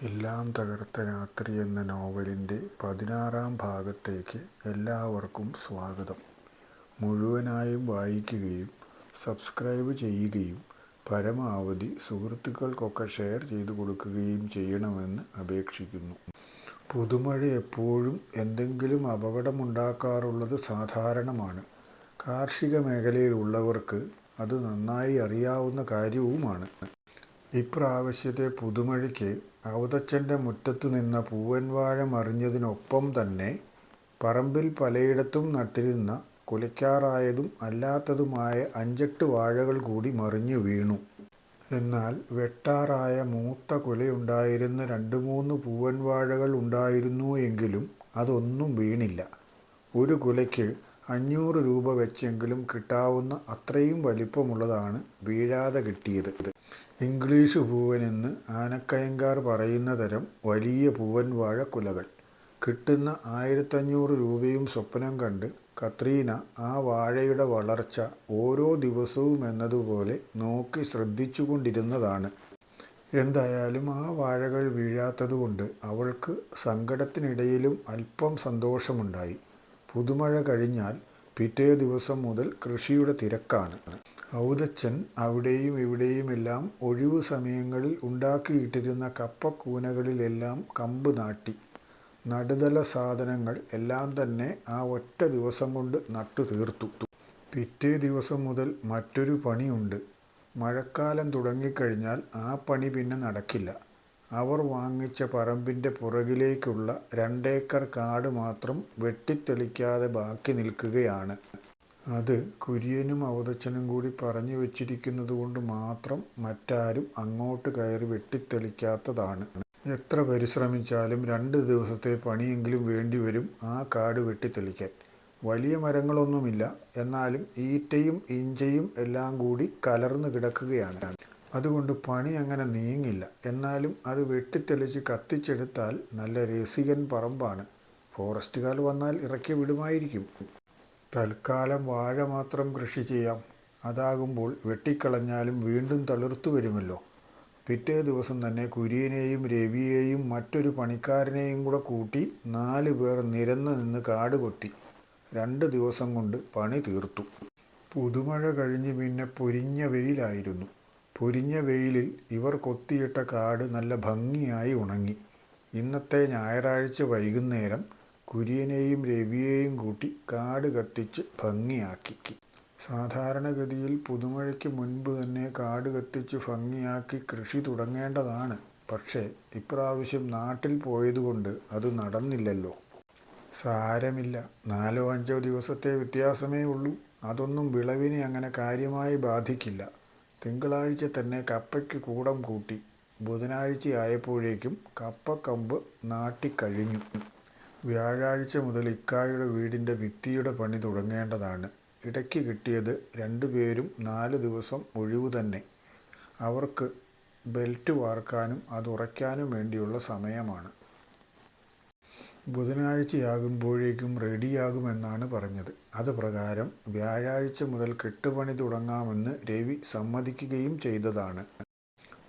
എല്ലാം തകർത്ത രാത്രി എന്ന നോവലിൻ്റെ 16-ാം ഭാഗത്തേക്ക് എല്ലാവർക്കും സ്വാഗതം. മുഴുവനായും വായിക്കുകയും സബ്സ്ക്രൈബ് ചെയ്യുകയും പരമാവധി സുഹൃത്തുക്കൾക്കൊക്കെ ഷെയർ ചെയ്തു കൊടുക്കുകയും ചെയ്യണമെന്ന് അപേക്ഷിക്കുന്നു. പുതുമഴ എപ്പോഴും എന്തെങ്കിലും അപകടമുണ്ടാക്കാറുള്ളത് സാധാരണമാണ്. കാർഷിക മേഖലയിലുള്ളവർക്ക് അത് നന്നായി അറിയാവുന്ന കാര്യവുമാണ്. ഇപ്രാവശ്യത്തെ പുതുമഴയ്ക്ക് അവതച്ചൻ്റെ മുറ്റത്തു നിന്ന പൂവൻവാഴ മറിഞ്ഞതിനൊപ്പം തന്നെ പറമ്പിൽ പലയിടത്തും നട്ടിരുന്ന കുലയ്ക്കാറായതും അല്ലാത്തതുമായ 5-8 വാഴകൾ കൂടി മറിഞ്ഞു വീണു. എന്നാൽ വെട്ടാറായ മൂത്ത കുലയുണ്ടായിരുന്ന 2-3 പൂവൻവാഴകൾ ഉണ്ടായിരുന്നു എങ്കിലും അതൊന്നും വീണില്ല. ഒരു കുലയ്ക്ക് 500 രൂപ വെച്ചെങ്കിലും കിട്ടാവുന്ന അത്രയും വലിപ്പമുള്ളതാണ് വീഴാതെ കിട്ടിയത്. ഇംഗ്ലീഷ് പൂവനെന്ന് ആനക്കയങ്കാർ പറയുന്ന തരം വലിയ പൂവൻവാഴ കുലകൾ. കിട്ടുന്ന 1500 രൂപയും സ്വപ്നം കണ്ട് കത്രീന ആ വാഴയുടെ വളർച്ച ഓരോ ദിവസവും എന്നതുപോലെ നോക്കി ശ്രദ്ധിച്ചുകൊണ്ടിരുന്നതാണ്. എന്തായാലും ആ വാഴകൾ വീഴാത്തതുകൊണ്ട് അവൾക്ക് സങ്കടത്തിനിടയിലും അല്പം സന്തോഷമുണ്ടായി. പുതുമഴ കഴിഞ്ഞാൽ പിറ്റേ ദിവസം മുതൽ കൃഷിയുടെ തിരക്കാണ്. ഔതച്ചൻ അവിടെയും ഇവിടെയുമെല്ലാം ഒഴിവു സമയങ്ങളിൽ ഉണ്ടാക്കിയിട്ടിരുന്ന കപ്പക്കൂനകളിലെല്ലാം കമ്പ് നാട്ടി. നടുതല സാധനങ്ങൾ എല്ലാം തന്നെ ആ ഒറ്റ ദിവസം കൊണ്ട് നട്ടു തീർത്തു. പിറ്റേ ദിവസം മുതൽ മറ്റൊരു പണിയുണ്ട്. മഴക്കാലം തുടങ്ങിക്കഴിഞ്ഞാൽ ആ പണി പിന്നെ നടക്കില്ല. അവർ വാങ്ങിച്ച പറമ്പിൻ്റെ പുറകിലേക്കുള്ള 2 ഏക്കർ കാട് മാത്രം വെട്ടിത്തെളിക്കാതെ ബാക്കി നിൽക്കുകയാണ്. അത് കുര്യനും അവതച്ചനും കൂടി പറഞ്ഞു വച്ചിരിക്കുന്നത് കൊണ്ട് മാത്രം മറ്റാരും അങ്ങോട്ട് കയറി വെട്ടിത്തെളിക്കാത്തതാണ്. എത്ര പരിശ്രമിച്ചാലും 2 ദിവസത്തെ പണിയെങ്കിലും വേണ്ടിവരും ആ കാട് വെട്ടിത്തെളിക്കാൻ. വലിയ മരങ്ങളൊന്നുമില്ല, എന്നാലും ഈറ്റയും ഇഞ്ചയും എല്ലാം കൂടി കലർന്നു കിടക്കുകയാണ്. അതുകൊണ്ട് പണി അങ്ങനെ നീങ്ങില്ല. എന്നാലും അത് വെട്ടിത്തെളിച്ച് കത്തിച്ചെടുത്താൽ നല്ല രസികൻ പറമ്പാണ്. ഫോറസ്റ്റുകാർ വന്നാൽ ഇറക്കി വിടുമായിരിക്കും. തൽക്കാലം വാഴ മാത്രം കൃഷി ചെയ്യാം. അതാകുമ്പോൾ വെട്ടിക്കളഞ്ഞാലും വീണ്ടും തളിർത്തു വരുമല്ലോ. പിറ്റേ ദിവസം തന്നെ കുര്യനെയും രവിയെയും മറ്റൊരു പണിക്കാരനെയും കൂടെ കൂട്ടി 4 പേർ നിരന്ന് നിന്ന് കാട് കൊത്തി. 2 ദിവസം കൊണ്ട് പണി തീർത്തു. പുതുമഴ കഴിഞ്ഞ് പിന്നെ പൊരിഞ്ഞ വെയിലായിരുന്നു. പൊരിഞ്ഞ വെയിലിൽ ഇവർ കൊത്തിയിട്ട കാട് നല്ല ഭംഗിയായി ഉണങ്ങി. ഇന്നത്തെ ഞായറാഴ്ച വൈകുന്നേരം കുര്യനെയും രവിയെയും കൂട്ടി കാട് കത്തിച്ച് ഭംഗിയാക്കി. സാധാരണഗതിയിൽ പുതുമഴയ്ക്ക് മുൻപ് തന്നെ കാട് കത്തിച്ച് ഭംഗിയാക്കി കൃഷി തുടങ്ങേണ്ടതാണ്. പക്ഷേ ഇപ്രാവശ്യം നാട്ടിൽ പോയതുകൊണ്ട് അത് നടന്നില്ലല്ലോ. സാരമില്ല, 4-5 ദിവസത്തെ വ്യത്യാസമേ ഉള്ളൂ. അതൊന്നും വിളവിനെ അങ്ങനെ കാര്യമായി ബാധിക്കില്ല. തിങ്കളാഴ്ച തന്നെ കപ്പയ്ക്ക് കൂടം കൂട്ടി. ബുധനാഴ്ചയായപ്പോഴേക്കും കപ്പക്കമ്പ് നാട്ടിക്കഴിഞ്ഞു. വ്യാഴാഴ്ച മുതൽ ഇക്കായുടെ വീടിൻ്റെ ഭിത്തിയുടെ പണി തുടങ്ങേണ്ടതാണ്. ഇടയ്ക്ക് കിട്ടിയത് 2 പേരും 4 ദിവസം ഒഴിവു തന്നെ. അവർക്ക് ബെൽറ്റ് വാർക്കാനും അതുറയ്ക്കാനും വേണ്ടിയുള്ള സമയമാണ്. ബുധനാഴ്ചയാകുമ്പോഴേക്കും റെഡിയാകുമെന്നാണ് പറഞ്ഞത്. അത് പ്രകാരം വ്യാഴാഴ്ച മുതൽ കെട്ടുപണി തുടങ്ങാമെന്ന് രവി സമ്മതിക്കുകയും ചെയ്തതാണ്.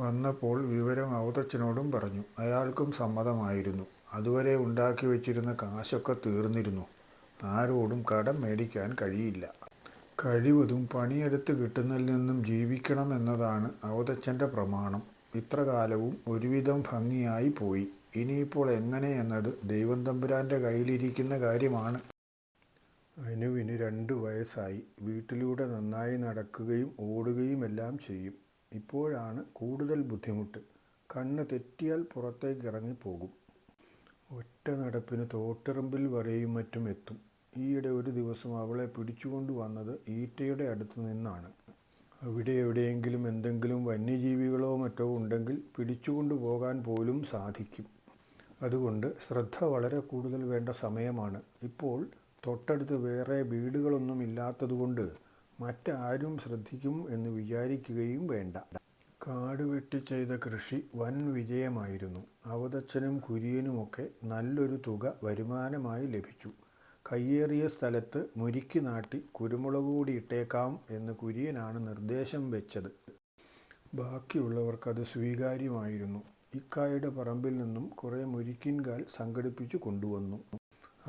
വന്നപ്പോൾ വിവരം അവതച്ചനോടും പറഞ്ഞു. അയാൾക്കും സമ്മതമായിരുന്നു. അതുവരെ ഉണ്ടാക്കി വച്ചിരുന്ന കാശൊക്കെ തീർന്നിരുന്നു. ആരോടും കടം മേടിക്കാൻ കഴിയില്ല. കഴിവതും പണിയെടുത്ത് കിട്ടുന്നതിൽ നിന്നും ജീവിക്കണം എന്നതാണ് അവതച്ചൻ്റെ പ്രമാണം. ഇത്ര കാലവും ഒരുവിധം ഭംഗിയായി പോയി. ഇനിയിപ്പോൾ എങ്ങനെ എന്നത് ദൈവം തമ്പുരാൻ്റെ കയ്യിലിരിക്കുന്ന കാര്യമാണ്. അനുവിന് 2 വയസ്സായി. വീട്ടിലൂടെ നന്നായി നടക്കുകയും ഓടുകയും എല്ലാം ചെയ്യും. ഇപ്പോഴാണ് കൂടുതൽ ബുദ്ധിമുട്ട്. കണ്ണ് തെറ്റിയാൽ പുറത്തേക്ക് ഇറങ്ങിപ്പോകും. ഒറ്റ നടപ്പിന് തോട്ടിറമ്പിൽ വരെയും മറ്റും എത്തും. ഈയിടെ ഒരു ദിവസം അവളെ പിടിച്ചുകൊണ്ട് വന്നത് ഈറ്റയുടെ അടുത്ത് നിന്നാണ്. അവിടെ എവിടെയെങ്കിലും എന്തെങ്കിലും വന്യജീവികളോ മറ്റോ ഉണ്ടെങ്കിൽ പിടിച്ചുകൊണ്ടു പോകാൻ പോലും സാധിക്കും. അതുകൊണ്ട് ശ്രദ്ധ വളരെ കൂടുതൽ വേണ്ട സമയമാണ്. ഇപ്പോൾ തൊട്ടടുത്ത് വേറെ വീടുകളൊന്നും ഇല്ലാത്തതുകൊണ്ട് മറ്റാരും ശ്രദ്ധിക്കും എന്ന് വിചാരിക്കുകയും വേണ്ട. കാട് വെട്ടി ചെയ്ത കൃഷി വൻ വിജയമായിരുന്നു. അവതച്ചനും കുര്യനുമൊക്കെ നല്ലൊരു തുക വരുമാനമായി ലഭിച്ചു. കയ്യേറിയ സ്ഥലത്ത് മുരിക്ക് നാട്ടി കുരുമുളക് കൂടി ഇട്ടേക്കാം എന്ന് കുര്യനാണ് നിർദ്ദേശം വെച്ചത്. ബാക്കിയുള്ളവർക്കത് സ്വീകാര്യമായിരുന്നു. ഇക്കായുടെ പറമ്പിൽ നിന്നും കുറേ മുരിക്കിൻകാൽ സംഘടിപ്പിച്ചു കൊണ്ടുവന്നു.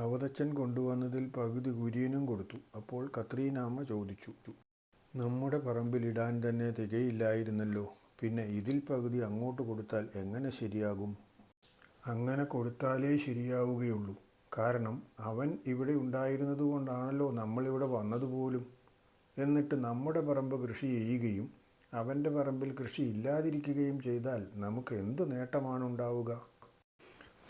അവതച്ചൻ കൊണ്ടുവന്നതിൽ പകുതി കുര്യനും കൊടുത്തു. അപ്പോൾ കത്രീനാമ്മ ചോദിച്ചു, നമ്മുടെ പറമ്പിലിടാൻ തന്നെ തികയില്ലായിരുന്നല്ലോ, പിന്നെ ഇതിൽ പകുതി അങ്ങോട്ട് കൊടുത്താൽ എങ്ങനെ ശരിയാകും? അങ്ങനെ കൊടുത്താലേ ശരിയാവുകയുള്ളൂ. കാരണം അവൻ ഇവിടെ ഉണ്ടായിരുന്നതുകൊണ്ടാണല്ലോ നമ്മളിവിടെ വന്നതുപോലും. എന്നിട്ട് നമ്മുടെ പറമ്പ് കൃഷി ചെയ്യുകയും അവൻ്റെ പറമ്പിൽ കൃഷി ഇല്ലാതിരിക്കുകയും ചെയ്താൽ നമുക്ക് എന്ത് നേട്ടമാണുണ്ടാവുക?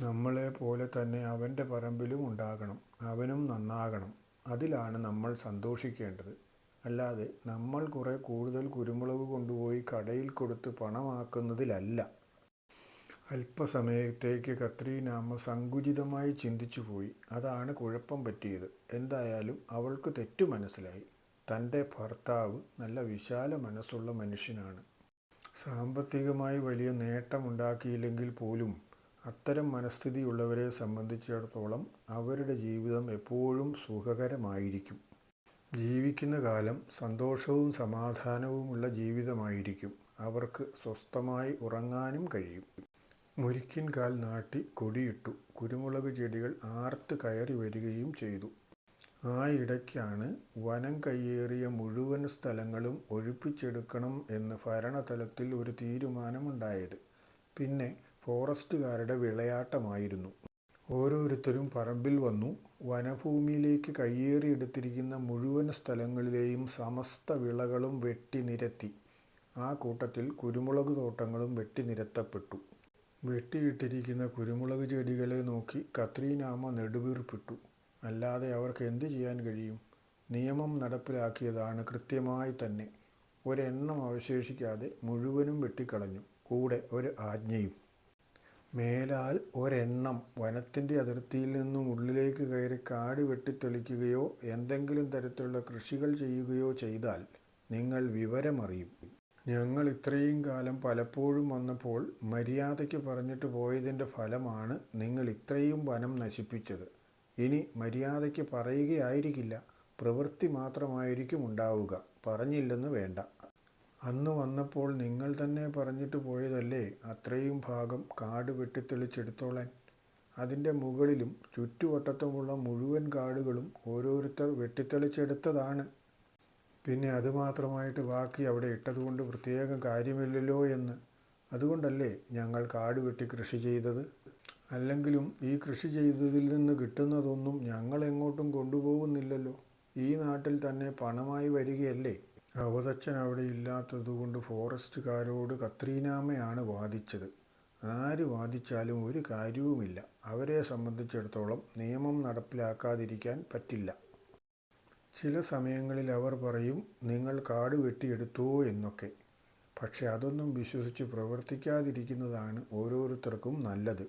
നമ്മളെ പോലെ തന്നെ അവൻ്റെ പറമ്പിലും ഉണ്ടാകണം, അവനും നന്നാകണം. അതിലാണ് നമ്മൾ സന്തോഷിക്കേണ്ടത്. അല്ലാതെ നമ്മൾ കുറേ കൂടുതൽ കുരുമുളക് കൊണ്ടുപോയി കടയിൽ കൊടുത്ത് പണമാക്കുന്നതിലല്ല. അല്പസമയത്തേക്ക് കത്രീനാമ്മ സങ്കുചിതമായി ചിന്തിച്ചുപോയി. അതാണ് കുഴപ്പം പറ്റിയത്. എന്തായാലും അവൾക്ക് തെറ്റു മനസ്സിലായി. തൻ്റെ ഭർത്താവ് നല്ല വിശാല മനസ്സുള്ള മനുഷ്യനാണ്. സാമ്പത്തികമായി വലിയ നേട്ടമുണ്ടാക്കിയില്ലെങ്കിൽ പോലും അത്തരം മനസ്ഥിതിയുള്ളവരെ സംബന്ധിച്ചിടത്തോളം അവരുടെ ജീവിതം എപ്പോഴും സുഖകരമായിരിക്കും. ജീവിക്കുന്ന കാലം സന്തോഷവും സമാധാനവുമുള്ള ജീവിതമായിരിക്കും. അവർക്ക് സ്വസ്ഥമായി ഉറങ്ങാനും കഴിയും. മുരിക്കിൻകാൽ നാട്ടി കൊടിയിട്ടു. കുരുമുളക് ചെടികൾ ആർത്ത് കയറി വരികയും ചെയ്തു. ആ ഇടയ്ക്കാണ് വനം കയ്യേറിയ മുഴുവൻ സ്ഥലങ്ങളും ഒഴിപ്പിച്ചെടുക്കണം എന്ന് ഭരണതലത്തിൽ ഒരു തീരുമാനമുണ്ടായത്. പിന്നെ ഫോറസ്റ്റുകാരുടെ വിളയാട്ടമായിരുന്നു. ഓരോരുത്തരും പറമ്പിൽ വന്നു വനഭൂമിയിലേക്ക് കയ്യേറിയെടുത്തിരിക്കുന്ന മുഴുവൻ സ്ഥലങ്ങളിലെയും സമസ്ത വിളകളും വെട്ടി നിരത്തി. ആ കൂട്ടത്തിൽ കുരുമുളക് തോട്ടങ്ങളും വെട്ടി നിരത്തപ്പെട്ടു. വെട്ടിയിട്ടിരിക്കുന്ന കുരുമുളക് ചെടികളെ നോക്കി കത്രീനാമ്മ നെടുവീർപ്പിട്ടു. അല്ലാതെ അവർക്ക് എന്ത് ചെയ്യാൻ കഴിയും? നിയമം നടപ്പിലാക്കിയതാണ് കൃത്യമായി തന്നെ. ഒരെണ്ണം അവശേഷിക്കാതെ മുഴുവനും വെട്ടിക്കളഞ്ഞു. കൂടെ ഒരു ആജ്ഞയും. മേലാൽ ഒരെണ്ണം വനത്തിൻ്റെ അതിർത്തിയിൽ നിന്നും ഉള്ളിലേക്ക് കയറി കാട് വെട്ടിത്തെളിക്കുകയോ എന്തെങ്കിലും തരത്തിലുള്ള കൃഷികൾ ചെയ്യുകയോ ചെയ്താൽ നിങ്ങൾ വിവരമറിയും. ഞങ്ങൾ ഇത്രയും കാലം പലപ്പോഴും വന്നപ്പോൾ മര്യാദയ്ക്ക് പറഞ്ഞിട്ട് പോയതിൻ്റെ ഫലമാണ് നിങ്ങൾ ഇത്രയും വനം നശിപ്പിച്ചത്. ഇനി മര്യാദയ്ക്ക് പറയുകയായിരിക്കില്ല, പ്രവൃത്തി മാത്രമായിരിക്കും ഉണ്ടാവുക. പറഞ്ഞില്ലെന്ന് വേണ്ട. അന്ന് വന്നപ്പോൾ നിങ്ങൾ തന്നെ പറഞ്ഞിട്ട് പോയതല്ലേ അത്രയും ഭാഗം കാട് വെട്ടിത്തെളിച്ചെടുത്തോളാൻ. അതിൻ്റെ മുകളിലും ചുറ്റുവട്ടത്തുമുള്ള മുഴുവൻ കാടുകളും ഓരോരുത്തർ വെട്ടിത്തെളിച്ചെടുത്തതാണ്. പിന്നെ അതുമാത്രമായിട്ട് ബാക്കി അവിടെ ഇട്ടതുകൊണ്ട് പ്രത്യേകം കാര്യമില്ലല്ലോ എന്ന്. അതുകൊണ്ടല്ലേ ഞങ്ങൾ കാട് വെട്ടി കൃഷി ചെയ്തത്. അല്ലെങ്കിലും ഈ കൃഷി ചെയ്തതിൽ നിന്ന് കിട്ടുന്നതൊന്നും ഞങ്ങൾ എങ്ങോട്ടും കൊണ്ടുപോകുന്നില്ലല്ലോ. ഈ നാട്ടിൽ തന്നെ പണമായി വരികയല്ലേ. അവതച്ചൻ അവിടെ ഇല്ലാത്തതുകൊണ്ട് ഫോറസ്റ്റുകാരോട് കത്രീനാമ്മയാണ് വാദിച്ചത്. ആര് വാദിച്ചാലും ഒരു കാര്യവുമില്ല. അവരെ സംബന്ധിച്ചിടത്തോളം നിയമം നടപ്പിലാക്കാതിരിക്കാൻ പറ്റില്ല. ചില സമയങ്ങളിൽ അവർ പറയും നിങ്ങൾ കാട് വെട്ടിയെടുത്തോ എന്നൊക്കെ. പക്ഷെ അതൊന്നും വിശ്വസിച്ച് പ്രവർത്തിക്കാതിരിക്കുന്നതാണ് ഓരോരുത്തർക്കും നല്ലത്.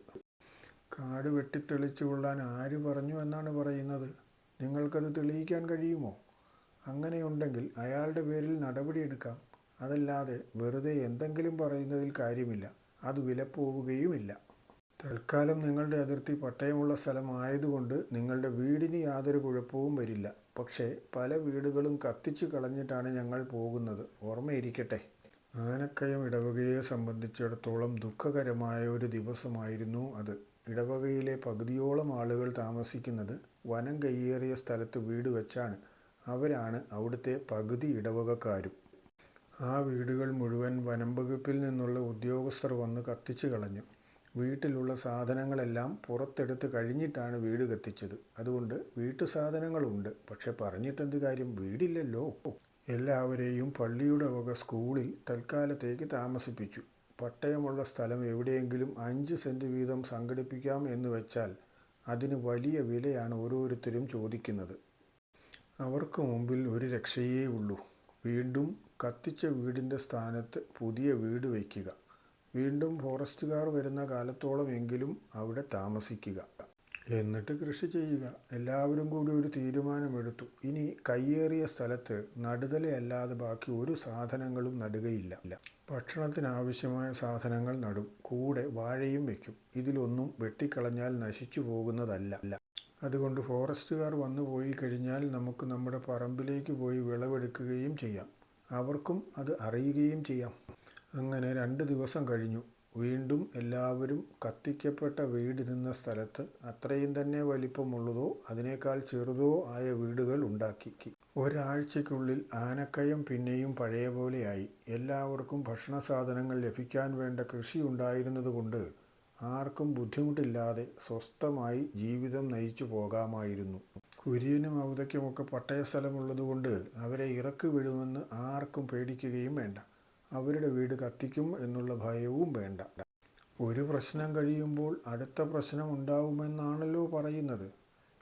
കാട് വെട്ടിത്തെളിച്ചു കൊള്ളാൻ ആര് പറഞ്ഞു എന്നാണ് പറയുന്നത്? നിങ്ങൾക്കത് തെളിയിക്കാൻ കഴിയുമോ? അങ്ങനെയുണ്ടെങ്കിൽ അയാളുടെ പേരിൽ നടപടിയെടുക്കാം. അതല്ലാതെ വെറുതെ എന്തെങ്കിലും പറയുന്നതിൽ കാര്യമില്ല. അത് വിലപ്പോവുകയുമില്ല. തൽക്കാലം നിങ്ങളുടെ അതിർത്തി പട്ടയമുള്ള സ്ഥലമായതുകൊണ്ട് നിങ്ങളുടെ വീടിന് യാതൊരു കുഴപ്പവും വരില്ല. പക്ഷേ പല വീടുകളും കത്തിച്ചു കളഞ്ഞിട്ടാണ് ഞങ്ങൾ പോകുന്നത്, ഓർമ്മയിരിക്കട്ടെ. ആനക്കയം ഇടവകയെ സംബന്ധിച്ചിടത്തോളം ദുഃഖകരമായ ഒരു ദിവസമായിരുന്നു അത്. ഇടവകയിലെ പകുതിയോളം ആളുകൾ താമസിക്കുന്നത് വനം കയ്യേറിയ സ്ഥലത്ത് വീട് വെച്ചാണ്. അവരാണ് അവിടുത്തെ പകുതി ഇടവകക്കാരും. ആ വീടുകൾ മുഴുവൻ വനം വകുപ്പിൽ നിന്നുള്ള ഉദ്യോഗസ്ഥർ വന്ന് കത്തിച്ചു കളഞ്ഞു. വീട്ടിലുള്ള സാധനങ്ങളെല്ലാം പുറത്തെടുത്ത് കഴിഞ്ഞിട്ടാണ് വീട് കത്തിച്ചത്. അതുകൊണ്ട് വീട്ടു സാധനങ്ങളുണ്ട്, പക്ഷെ പറഞ്ഞിട്ടെന്ത് കാര്യം, വീടില്ലല്ലോ. എല്ലാവരെയും പള്ളിയുടെ വക സ്കൂളിൽ തൽക്കാലത്തേക്ക് താമസിപ്പിച്ചു. പട്ടയമുള്ള സ്ഥലം എവിടെയെങ്കിലും 5 സെൻറ്റ് വീതം സംഘടിപ്പിക്കാം എന്ന് വെച്ചാൽ അതിന് വലിയ വിലയാണ് ഓരോരുത്തരും ചോദിക്കുന്നത്. അവർക്ക് മുമ്പിൽ ഒരു രക്ഷയേ ഉള്ളൂ. വീണ്ടും കത്തിച്ച വീടിൻ്റെ സ്ഥാനത്ത് പുതിയ വീട് വയ്ക്കുക. വീണ്ടും ഫോറസ്റ്റുകാർ വരുന്ന കാലത്തോളം എങ്കിലും അവിടെ താമസിക്കുക. എന്നിട്ട് കൃഷി ചെയ്യുക. എല്ലാവരും കൂടി ഒരു തീരുമാനമെടുത്തു. ഇനി കയ്യേറിയ സ്ഥലത്ത് നടുതലയല്ലാതെ ബാക്കി ഒരു സാധനങ്ങളും നടുകയില്ല. ഭക്ഷണത്തിനാവശ്യമായ സാധനങ്ങൾ നടും. കൂടെ വാഴയും വയ്ക്കും. ഇതിലൊന്നും വെട്ടിക്കളഞ്ഞാൽ നശിച്ചു പോകുന്നതല്ല. അതുകൊണ്ട് ഫോറസ്റ്റുകാർ വന്നു പോയി കഴിഞ്ഞാൽ നമുക്ക് നമ്മുടെ പറമ്പിലേക്ക് പോയി വിളവെടുക്കുകയും ചെയ്യാം. അവർക്കും അത് അറിയുകയും ചെയ്യാം. അങ്ങനെ 2 ദിവസം കഴിഞ്ഞു. വീണ്ടും എല്ലാവരും കത്തിക്കപ്പെട്ട വീടിരുന്ന സ്ഥലത്ത് അത്രയും തന്നെ വലിപ്പമുള്ളതോ അതിനേക്കാൾ ചെറുതോ ആയ വീടുകൾ ഉണ്ടാക്കി. ഒരാഴ്ചയ്ക്കുള്ളിൽ ആനക്കയം പിന്നെയും പഴയ പോലെയായി. എല്ലാവർക്കും ഭക്ഷണ സാധനങ്ങൾ ലഭിക്കാൻ വേണ്ട കൃഷി ഉണ്ടായിരുന്നതുകൊണ്ട് ആർക്കും ബുദ്ധിമുട്ടില്ലാതെ സ്വസ്ഥമായി ജീവിതം നയിച്ചു പോകാമായിരുന്നു. കുര്യനും ഔതയ്ക്കുമൊക്കെ പട്ടയസ്ഥലമുള്ളതുകൊണ്ട് അവരെ ഇറക്കി വിടുമെന്ന് ആർക്കും പേടിക്കുകയും വേണ്ട. അവരുടെ വീട് കത്തിക്കും എന്നുള്ള ഭയവും വേണ്ട. ഒരു പ്രശ്നം കഴിയുമ്പോൾ അടുത്ത പ്രശ്നം ഉണ്ടാവുമെന്നാണല്ലോ പറയുന്നത്.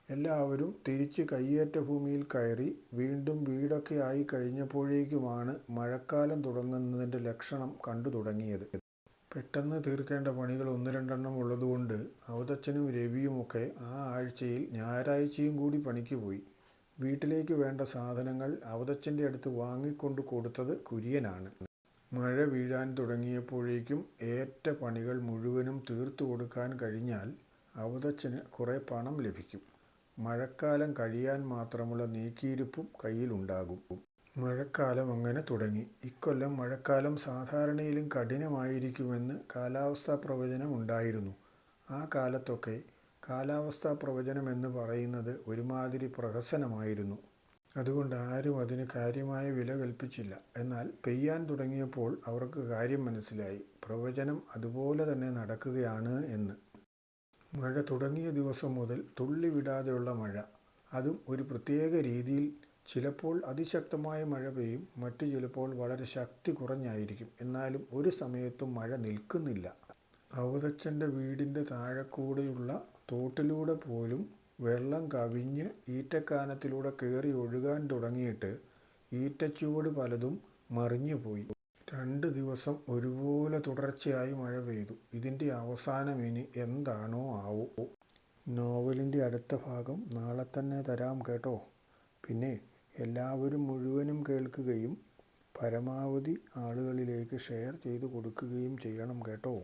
എല്ലാവരും തിരിച്ച് കയ്യേറ്റ ഭൂമിയിൽ കയറി വീണ്ടും വീടൊക്കെ ആയി കഴിഞ്ഞപ്പോഴേക്കുമാണ് മഴക്കാലം തുടങ്ങുന്നതിൻ്റെ ലക്ഷണം കണ്ടു തുടങ്ങിയത്. പെട്ടെന്ന് തീർക്കേണ്ട പണികൾ ഒന്ന് രണ്ടെണ്ണം ഉള്ളതുകൊണ്ട് ഔതച്ചനും രവിയുമൊക്കെ ആ ആഴ്ചയിൽ ഞായറാഴ്ചയും കൂടി പണിക്ക് പോയി. വീട്ടിലേക്ക് വേണ്ട സാധനങ്ങൾ ഔതച്ചൻ്റെ അടുത്ത് വാങ്ങിക്കൊണ്ട് കൊടുത്തത് കുര്യനാണ്. മഴ വീഴാൻ തുടങ്ങിയപ്പോഴേക്കും ഏറ്റ പണികൾ മുഴുവനും തീർത്തു കൊടുക്കാൻ കഴിഞ്ഞാൽ ഔതച്ചന് കുറേ പണം ലഭിക്കും. മഴക്കാലം കഴിയാൻ മാത്രമുള്ള നീക്കിയിരിപ്പും കയ്യിലുണ്ടാകും. മഴക്കാലം അങ്ങനെ തുടങ്ങി. ഇക്കൊല്ലം മഴക്കാലം സാധാരണയിലും കഠിനമായിരിക്കുമെന്ന് കാലാവസ്ഥാ പ്രവചനം ഉണ്ടായിരുന്നു. ആ കാലത്തൊക്കെ കാലാവസ്ഥാ പ്രവചനം എന്ന് പറയുന്നത് ഒരുമാതിരി പ്രഹസനമായിരുന്നു. അതുകൊണ്ട് ആരും അതിന് കാര്യമായ വില കൽപ്പിച്ചില്ല. എന്നാൽ പെയ്യാൻ തുടങ്ങിയപ്പോൾ അവർക്ക് കാര്യം മനസ്സിലായി. പ്രവചനം അതുപോലെ തന്നെ നടക്കുകയാണ് എന്ന്. മഴ തുടങ്ങിയ ദിവസം മുതൽ തുള്ളി വിടാതെയുള്ള മഴ, അതും ഒരു പ്രത്യേക രീതിയിൽ. ചിലപ്പോൾ അതിശക്തമായ മഴ പെയ്യും, മറ്റു ചിലപ്പോൾ വളരെ ശക്തി കുറഞ്ഞായിരിക്കും. എന്നാലും ഒരു സമയത്തും മഴ നിൽക്കുന്നില്ല. ഔതച്ചൻ്റെ വീടിൻ്റെ താഴെക്കൂടെയുള്ള തോട്ടിലൂടെ പോലും വെള്ളം കവിഞ്ഞ് ഈറ്റക്കാനത്തിലൂടെ കയറി ഒഴുകാൻ തുടങ്ങിയിട്ട് ഈറ്റച്ചുവട് പലതും മറിഞ്ഞുപോയി. 2 ദിവസം ഒരുപോലെ തുടർച്ചയായി മഴ പെയ്തു. ഇതിൻ്റെ അവസാനം ഇനി എന്താണോ ആവോ. നോവലിൻ്റെ അടുത്ത ഭാഗം നാളെ തന്നെ തരാം കേട്ടോ. പിന്നെ എല്ലാവരും മുഴുവനും കേൾക്കുകയും പരമാവധി ആളുകളിലേക്ക് ഷെയർ ചെയ്തു കൊടുക്കുകയും ചെയ്യണം കേട്ടോ.